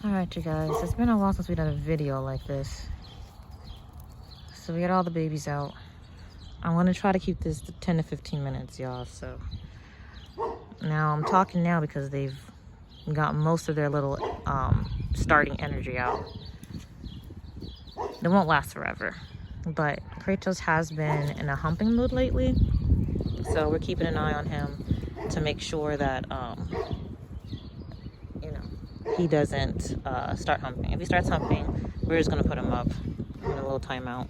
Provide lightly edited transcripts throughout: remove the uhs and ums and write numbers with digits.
Alright, you guys, it's been a while since we done a video like this. So we got all the babies out. I'm gonna try to keep this to 10 to 15 minutes, y'all. So now I'm talking now because they've got most of their little starting energy out. They won't last forever. But Kratos has been in a humping mood lately. So we're keeping an eye on him to make sure that he doesn't start humping. If he starts humping, we're just gonna put him up in a little timeout.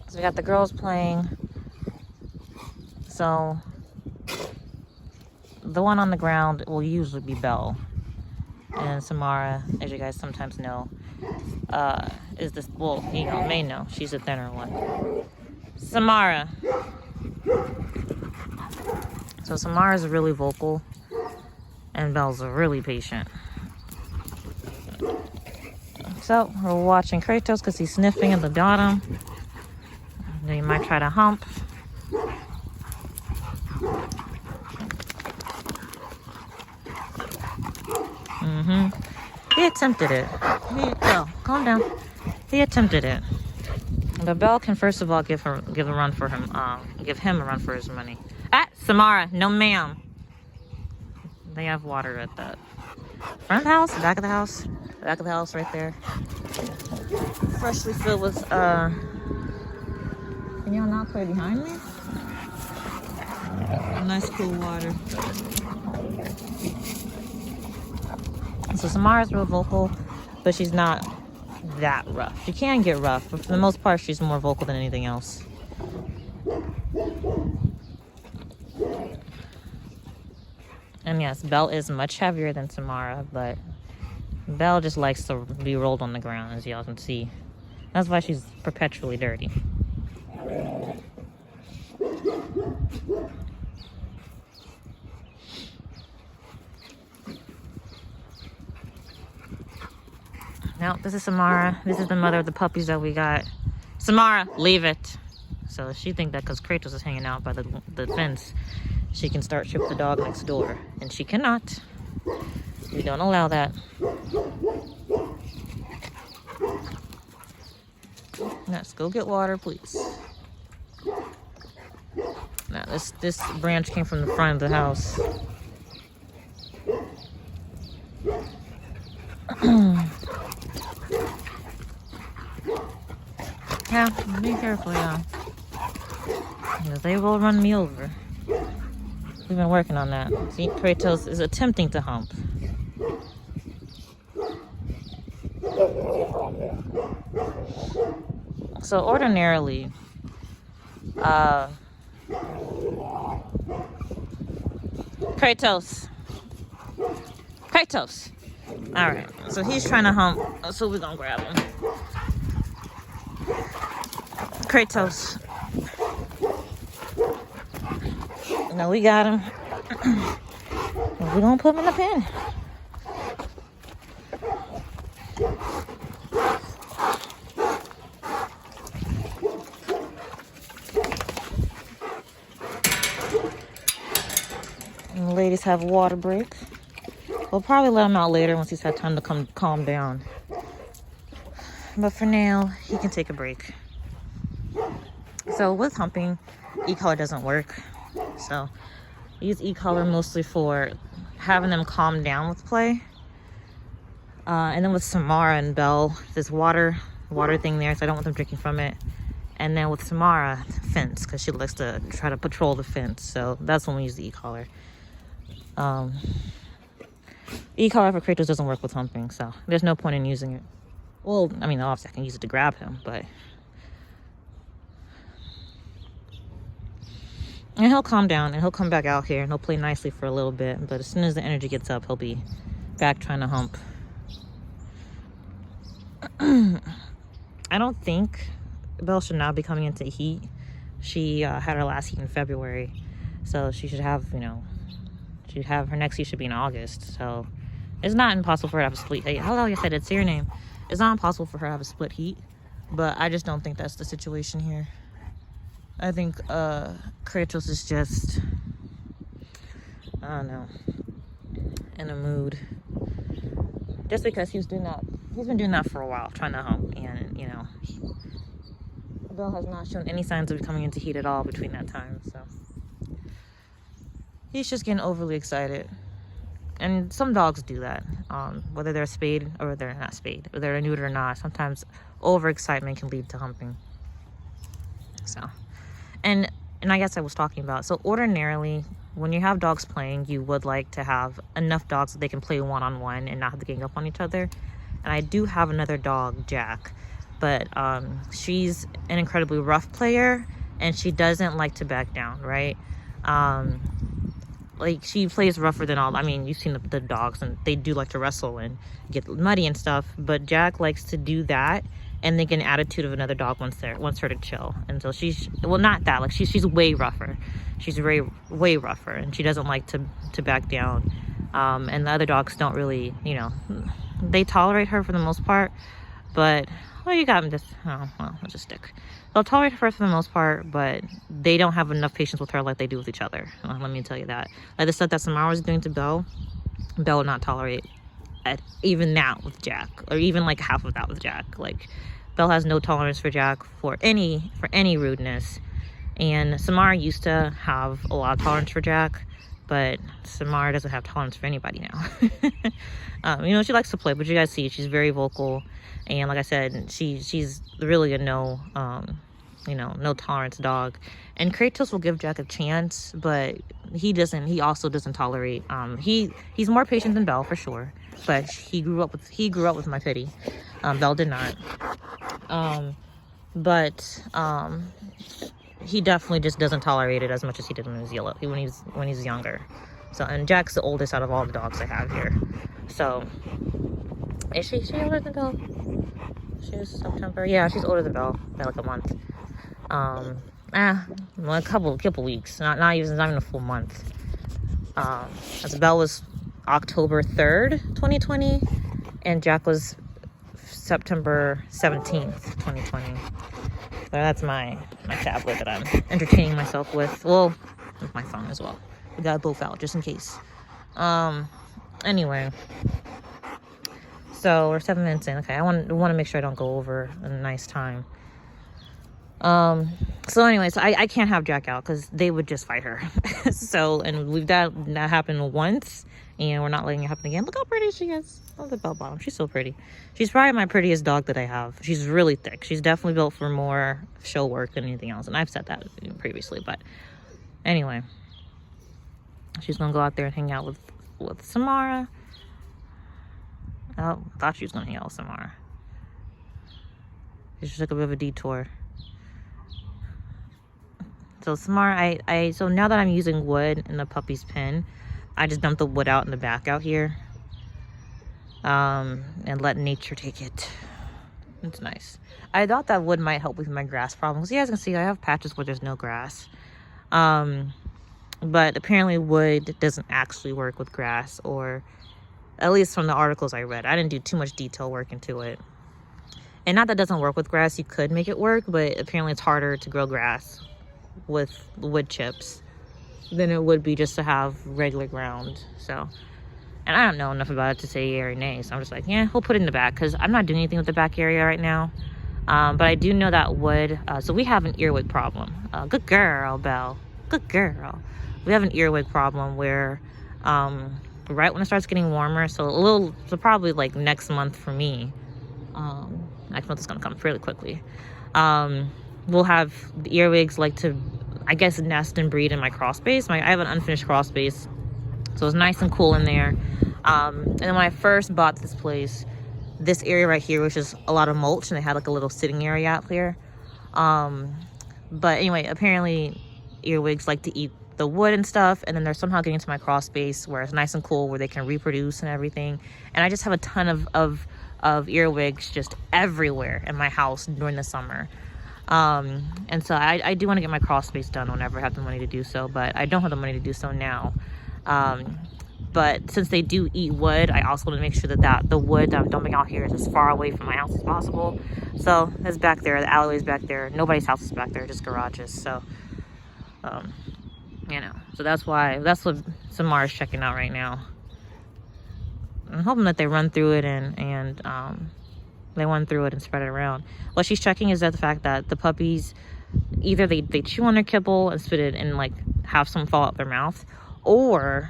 So we got the girls playing. So the one on the ground will usually be Belle, and Samara, as you guys sometimes know, is this, well, may know, she's a thinner one. Samara. So Samara's really vocal, and Belle's really patient. So we're watching Kratos because he's sniffing at the bottom. Then he might try to hump. He attempted it. Calm down. He attempted it. But Belle can first of all give him a run for his money. Samara, no ma'am. They have water at the front of the house, back of the house. Back of the house right there. Freshly filled with, can y'all not play behind me? Nice cool water. So Samara's real vocal, but she's not that rough. She can get rough, but for the most part, she's more vocal than anything else. And yes, Belle is much heavier than Samara, but Belle just likes to be rolled on the ground, as y'all can see. That's why she's perpetually dirty. Now, this is Samara. This is the mother of the puppies that we got. Samara, leave it. So she thinks that because Kratos is hanging out by the fence, she can start ship the dog next door. And she cannot. We don't allow that. Let's go get water, please. Now, this branch came from the front of the house. Yeah, be careful, yeah. They will run me over. We've been working on that. See, Kratos is attempting to hump. So ordinarily, Kratos. Alright, so he's trying to hump, so we're gonna grab him. Kratos. No, we got him. We're gonna put him in the pen. And the ladies have a water break. We'll probably let him out later once he's had time to calm down. But for now, he can take a break. So with humping, e-collar doesn't work. So I use e-collar mostly for having them calm down with play. And then with Samara and Belle, there's water thing there, so I don't want them drinking from it. And then with Samara, fence, because she likes to try to patrol the fence. So that's when we use the e-collar. E-collar for Kratos doesn't work with humping, so there's no point in using it. Well, I mean, obviously I can use it to grab him, but... And he'll calm down, and he'll come back out here, and he'll play nicely for a little bit. But as soon as the energy gets up, he'll be back trying to hump. I don't think Belle should now be coming into heat. She had her last heat in February, so she should have, her next heat should be in August. So it's not impossible for her to have a split heat. Hello, I said it's your name. It's not impossible for her to have a split heat, but I just don't think that's the situation here. I think Kratos is just, I don't know, in a mood. just because he's been doing that for a while, trying to hump, and you know, Belle has not shown any signs of coming into heat at all between that time, so he's just getting overly excited. And some dogs do that, whether they're spayed or they're not spayed, whether they're neutered or not. Sometimes overexcitement can lead to humping. So, and I guess I was talking about, so ordinarily, when you have dogs playing, you would like to have enough dogs that they can play one-on-one and not have to gang up on each other. And I do have another dog, Jack, but she's an incredibly rough player, and she doesn't like to back down, right? Like, she plays rougher than all. I mean, you've seen the dogs, and they do like to wrestle and get muddy and stuff, but Jack likes to do that and think an attitude of another dog wants her to chill. And so she's, well, not that, like she's way rougher. She's way rougher, and she doesn't like to back down. And the other dogs don't really, you know, they tolerate her for the most part, but, well, you got them just, oh, well, I'll just stick. They'll tolerate her for the most part, but they don't have enough patience with her like they do with each other. Let me tell you that. Like the stuff that Samara was doing to Belle will not tolerate even that with Jack, or even like half of that with Jack. Like, Belle has no tolerance for Jack for any rudeness. And Samara used to have a lot of tolerance for Jack, but Samara doesn't have tolerance for anybody now. You know, she likes to play, but you guys see she's very vocal. And like I said, she's really a no tolerance dog. And Kratos will give Jack a chance, but he also doesn't tolerate. He's more patient than Belle for sure, but he grew up with my pity. Belle did not. But he definitely just doesn't tolerate it as much as he did when he was younger. So, and Jack's the oldest out of all the dogs I have here. So, is she older than Belle? She was September. Yeah, she's older than Belle by like a month. Well, a couple weeks. Not even a full month. As Belle was October 3rd, 2020, and Jack was September 17th, 2020. So that's my tablet that I'm entertaining myself with. Well, with my phone as well. We got both out just in case. Anyway. So we're 7 minutes in. Okay, I want to make sure I don't go over a nice time. So anyways, I can't have Jack out because they would just fight her. So, and that happened once, and we're not letting it happen again. Look how pretty she is. Oh, the bell bottom. She's so pretty. She's probably my prettiest dog that I have. She's really thick. She's definitely built for more show work than anything else, and I've said that previously. But anyway, she's gonna go out there and hang out with Samara. Oh, thought she was gonna hang out with Samara. She just took a bit of a detour. So Samara, so now that I'm using wood in the puppy's pen, I just dumped the wood out in the back out here. And let nature take it. It's nice. I thought that wood might help with my grass problems. You guys can see I have patches where there's no grass. But apparently wood doesn't actually work with grass, or at least from the articles I read. I didn't do too much detail work into it. And not that it doesn't work with grass, you could make it work, but apparently it's harder to grow grass with wood chips than it would be just to have regular ground. So, and I don't know enough about it to say yay or nay, so I'm just like, yeah, we'll put it in the back, because I'm not doing anything with the back area right now. But I do know that wood, so we have an earwig problem. Good girl, Belle. Good girl. We have an earwig problem where right when it starts getting warmer, so probably like next month for me, next month is gonna come fairly quickly, we'll have the earwigs like to, I guess, nest and breed in my crawl space. I have an unfinished crawl space, so it's nice and cool in there. And then when I first bought this place, this area right here was just a lot of mulch, and they had like a little sitting area out here. But anyway, apparently earwigs like to eat the wood and stuff, and then they're somehow getting into my crawl space where it's nice and cool, where they can reproduce and everything. And I just have a ton of earwigs just everywhere in my house during the summer. And so I do want to get my crawl space done whenever I have the money to do so, but I don't have the money to do so now. But since they do eat wood, I also want to make sure that the wood that I'm dumping out here is as far away from my house as possible. So it's back there, the alleyway's back there, nobody's house is back there, just garages. So you know, so that's what Samara's checking out right now. I'm hoping that they run through it and they run through it and spread it around. What she's checking is that the fact that the puppies, either they chew on their kibble and spit it and like have some fall out their mouth, or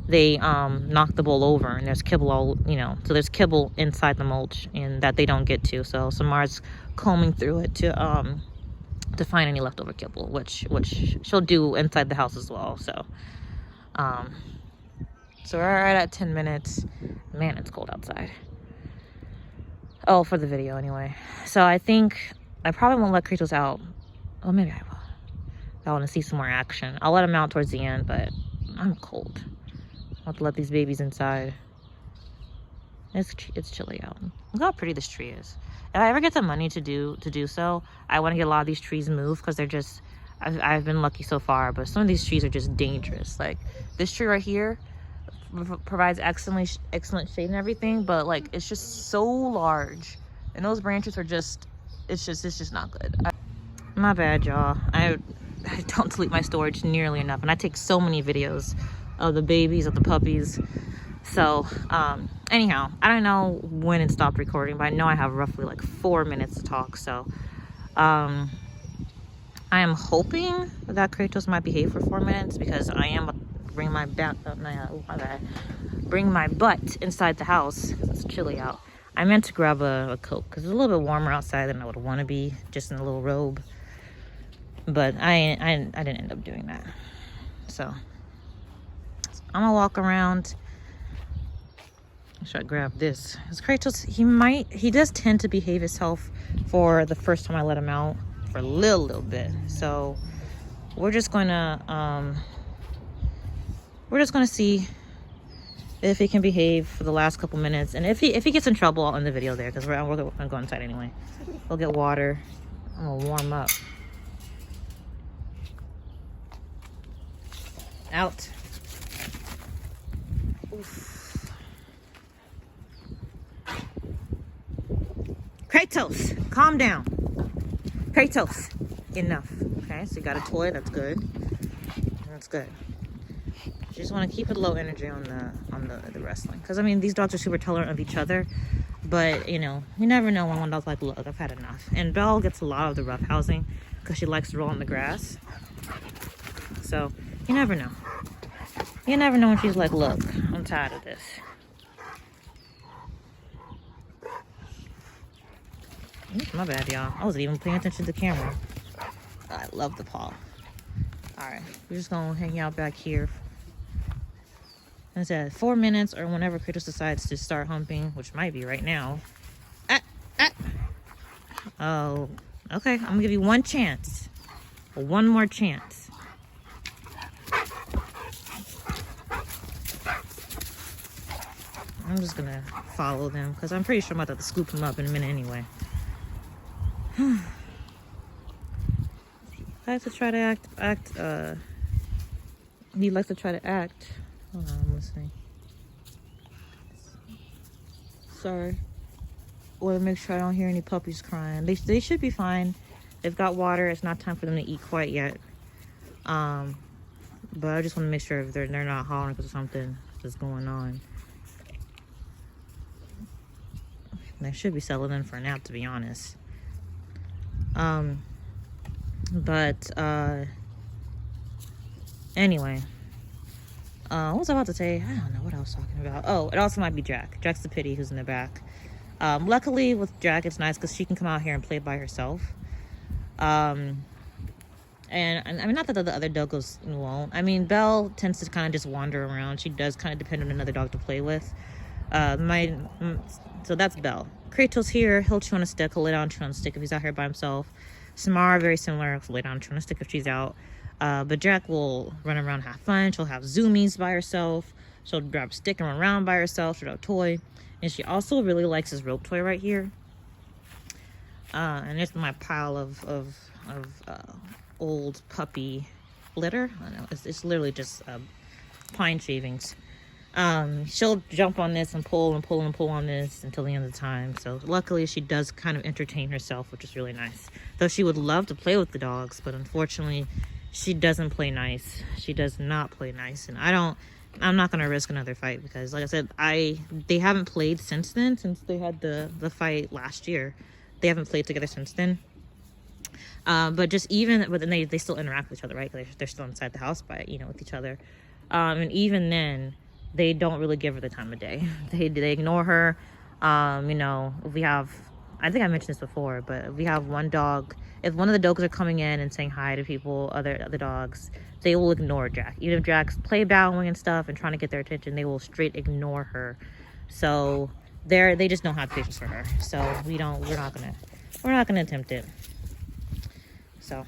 they knock the bowl over and there's kibble all, you know, so there's kibble inside the mulch and that they don't get to. So Samara's combing through it to find any leftover kibble, which she'll do inside the house as well. So so we're right at 10 minutes. Man, it's cold outside. Oh, for the video anyway. So I think I probably won't let Kratos out. Oh, maybe I will. I want to see some more action. I'll let him out towards the end, but I'm cold. I'll have to let these babies inside. It's chilly out. Look how pretty this tree is. If I ever get the money to do so, I want to get a lot of these trees moved because they're just, I've been lucky so far, but some of these trees are just dangerous. Like this tree right here provides excellent shade and everything, but like it's just so large and those branches are just, it's just not good. My bad, y'all. I don't delete my storage nearly enough, and I take so many videos of the babies, of the puppies. So anyhow, I don't know when it stopped recording, but I know I have roughly like 4 minutes to talk. So I am hoping that Kratos might behave for 4 minutes, because I am bring my butt inside the house because it's chilly out. I meant to grab a coat because it's a little bit warmer outside than I would want to be just in a little robe, but I didn't end up doing that. So I'm gonna walk around. Should I grab this? Because Kratos, he does tend to behave himself for the first time I let him out for a little bit. So we're just gonna see if he can behave for the last couple minutes, and if he gets in trouble, I'll end the video there because we're gonna go inside anyway. We'll get water. I'm gonna warm up. Out. Oof. Kratos, calm down. Kratos, enough. Okay, so you got a toy. That's good. That's good. Just want to keep it low energy on the wrestling, because I mean these dogs are super tolerant of each other, but you know, you never know when one dog's like, look, I've had enough. And Belle gets a lot of the rough housing because she likes to roll on the grass. So you never know. You never know when she's like, look, I'm tired of this. Oops, my bad, y'all. I wasn't even paying attention to the camera. I love the paw. Alright, we're just gonna hang out back here. And I said 4 minutes, or whenever Kratos decides to start humping, which might be right now. Oh, okay. I'm gonna give you one chance. One more chance. I'm just gonna follow them because I'm pretty sure I'm about to scoop him up in a minute anyway. I have to try to act. He likes to try to act. Hold on, I'm listening. Sorry. Want to make sure I don't hear any puppies crying. They should be fine. They've got water. It's not time for them to eat quite yet. But I just want to make sure if they're not hollering because something is going on. They should be settling in for a nap, to be honest. Anyway. What was I about to say? I don't know what I was talking about. Oh, it also might be Jack. Jack's the pitty who's in the back. Luckily with Jack, it's nice because she can come out here and play by herself. And I mean, not that the other doggos won't. I mean, Belle tends to kind of just wander around. She does kind of depend on another dog to play with. So that's Belle. Kratos here, he'll chew on a stick. He'll lay down and chew on a stick if he's out here by himself. Samara, very similar. He'll lay down and chew on a stick if she's out. But Jack will run around, have fun. She'll have zoomies by herself. She'll grab a stick and run around by herself. She'll have a toy. And she also really likes this rope toy right here. And it's my pile of old puppy litter. I don't know. It's literally just pine shavings. She'll jump on this and pull and pull and pull on this until the end of the time. So luckily she does kind of entertain herself, which is really nice. Though she would love to play with the dogs, but unfortunately she doesn't play nice. She does not play nice. And I don't I'm not gonna risk another fight because, like I said, they haven't played since then. Since they had the fight last year, they haven't played together since then. But then they still interact with each other, right? They're still inside the house by with each other. And even then, they don't really give her the time of day. They ignore her. We have, I think I mentioned this before, but we have one dog. If one of the dogs are coming in and saying hi to people, other dogs, they will ignore Jack. Even if Jack's play bowing and stuff and trying to get their attention, they will straight ignore her. So they just don't have patience for her. So we're not gonna attempt it. So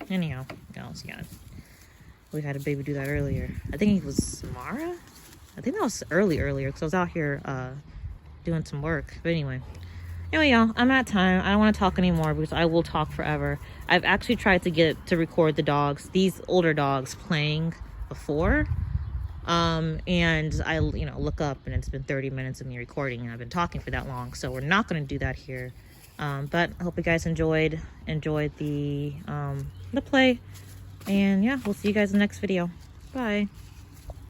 anyhow, yeah, we had a baby do that earlier. I think it was Samara. I think that was earlier because I was out here doing some work. But anyway, y'all, I'm at time. I don't want to talk anymore because I will talk forever. I've actually tried to record the dogs, these older dogs, playing before. And I look up and it's been 30 minutes of me recording and I've been talking for that long. So we're not going to do that here. But I hope you guys enjoyed the play. And yeah, we'll see you guys in the next video. Bye.